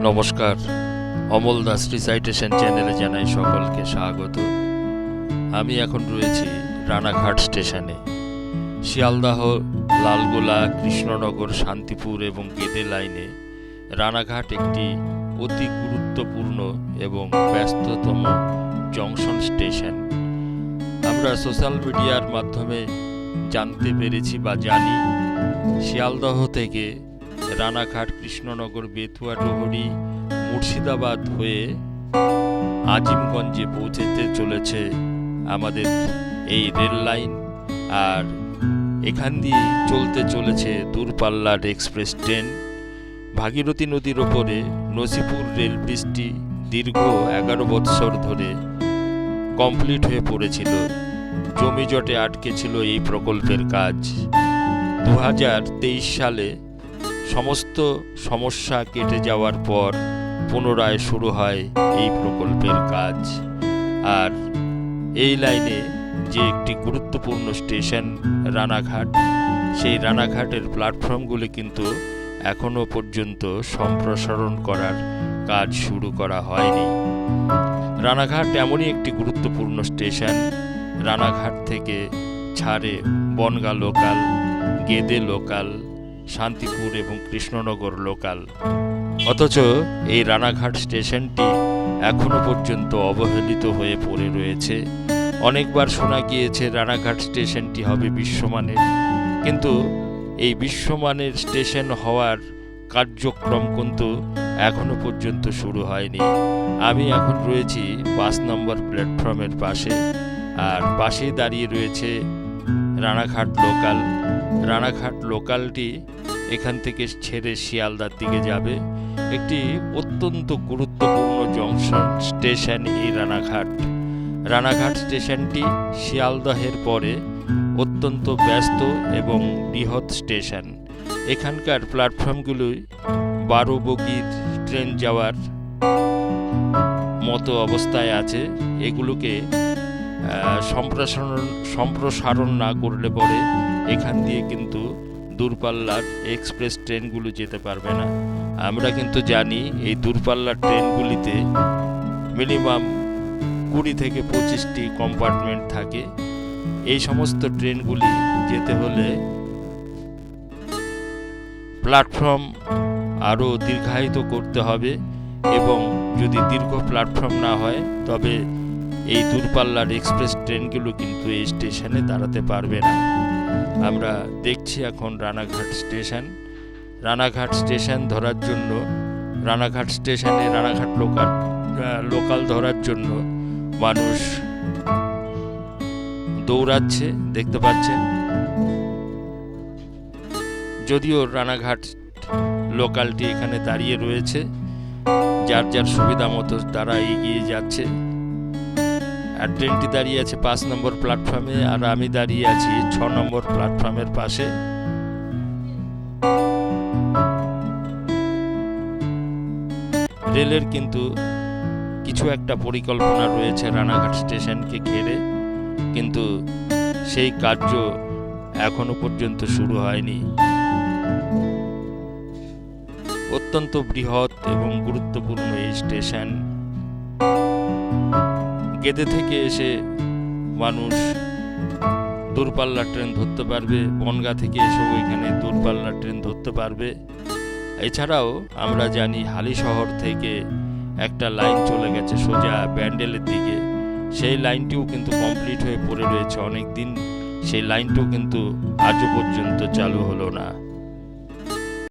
নমস্কার, অমল দাস রিসাইটেশন চ্যানেলে জানাই সকলকে স্বাগত। আমি এখন রয়েছি রানাঘাট স্টেশনে। শিয়ালদাহ, লালগোলা, কৃষ্ণনগর, শান্তিপুর এবং গেদে লাইনে রানাঘাট একটি অতি গুরুত্বপূর্ণ এবং ব্যস্ততম জংশন স্টেশন। আমরা সোশ্যাল মিডিয়ার মাধ্যমে জানতে পেরেছি বা জানি, শিয়ালদহ থেকে রানাঘাট, কৃষ্ণনগর, বেতুয়া, ডোহরি, মুর্শিদাবাদ হয়ে আজিমগঞ্জে পৌঁছতে চলেছে আমাদের এই রেল লাইন। আর এখান দিয়ে চলতে চলেছে দূরপাল্লার এক্সপ্রেস ট্রেন। ভাগীরথী নদীর ওপরে নসিপুর রেল ব্রিজটি দীর্ঘ 11 বৎসর ধরে কমপ্লিট হয়ে পড়েছিল। জমিজটে আটকে ছিল এই প্রকল্পের কাজ। 2023 সালে সমস্ত সমস্যা কেটে যাওয়ার পর পুনরায় শুরু হয় এই প্রকল্পের কাজ। আর এই লাইনে যে একটি গুরুত্বপূর্ণ স্টেশন রানাঘাট, সেই রানাঘাটের প্ল্যাটফর্মগুলি কিন্তু এখনো পর্যন্ত সম্প্রসারণ করার কাজ শুরু করা হয়নি। রানাঘাট এমনই একটি গুরুত্বপূর্ণ স্টেশন। রানাঘাট থেকে ছাড়ে বনগাঁ লোকাল, গেদে লোকাল, শান্তিপুর এবং কৃষ্ণনগর লোকাল। অথচ এই রানাঘাট স্টেশনটি এখনো পর্যন্ত অবহেলিত হয়ে পড়ে রয়েছে। অনেকবার শোনা গিয়েছে রানাঘাট স্টেশনটি হবে বিশ্বমানের, কিন্তু এই বিশ্বমানের স্টেশন হওয়ার কার্যক্রম কিন্তু এখনো পর্যন্ত শুরু হয়নি। আমি এখন রয়েছি 5 নম্বর প্ল্যাটফর্মের পাশে, আর পাশেই দাঁড়িয়ে রয়েছে রানাঘাট লোকাল। রানাঘাট লোকালটি এখান থেকে ছেড়ে শিয়ালদার দিকে যাবে। একটি অত্যন্ত গুরুত্বপূর্ণ জংশন স্টেশন এই রানাঘাট। রানাঘাট স্টেশনটি শিয়ালদহের পরে অত্যন্ত ব্যস্ত এবং বৃহৎ স্টেশন। এখানকার প্ল্যাটফর্মগুলোই 12 বগির ট্রেন যাওয়ার মতো অবস্থায় আছে। এগুলোকে সম্প্রসারণ না করলে পরে এখান দিয়ে কিন্তু দূরপাল্লার এক্সপ্রেস ট্রেনগুলো যেতে পারবে না। আমরা কিন্তু জানি এই দূরপাল্লার ট্রেনগুলিতে মিনিমাম 20 থেকে 25টি কম্পার্টমেন্ট থাকে। এই সমস্ত ট্রেনগুলি যেতে হলে প্ল্যাটফর্ম আরও দীর্ঘায়িত করতে হবে, এবং যদি দীর্ঘ প্ল্যাটফর্ম না হয় তবে এই দূরপাল্লার এক্সপ্রেস ট্রেনগুলো কিন্তু এই স্টেশনে দাঁড়াতে পারবে না। আমরা দেখছি এখন রানাঘাট স্টেশন। রানাঘাট স্টেশন ধরার জন্য, রানাঘাট স্টেশনে রানাঘাট লোকাল ধরার জন্য মানুষ দৌড়াচ্ছে, দেখতে পাচ্ছেন। যদিও রানাঘাট লোকালটি এখানে দাঁড়িয়ে রয়েছে, যার যার সুবিধা মতো তারা এগিয়ে যাচ্ছে। আর ট্রেনটি দাঁড়িয়ে আছে 5 নম্বর প্ল্যাটফর্মে, আর আমি দাঁড়িয়ে আছি 6 নম্বর প্ল্যাটফর্মের পাশে। রেলের কিন্তু কিছু একটা পরিকল্পনা রয়েছে রানাঘাট স্টেশনকে ঘিরে, কিন্তু সেই কার্য এখনো পর্যন্ত শুরু হয়নি। অত্যন্ত বৃহৎ এবং গুরুত্বপূর্ণ এই স্টেশন। গেদে থেকে এসে মানুষ দূরপাল্লার ট্রেন ধরতে পারবে, বনগাঁ থেকে এসেও এখানে দূরপাল্লার ট্রেন ধরতে পারবে। এছাড়াও আমরা জানি হালিশহর থেকে একটা লাইন চলে গেছে সোজা ব্যান্ডেলের দিকে। সেই লাইনটিও কিন্তু কমপ্লিট হয়ে পড়ে রয়েছে অনেক দিন। সেই লাইনটিও কিন্তু আজও পর্যন্ত চালু হলো না।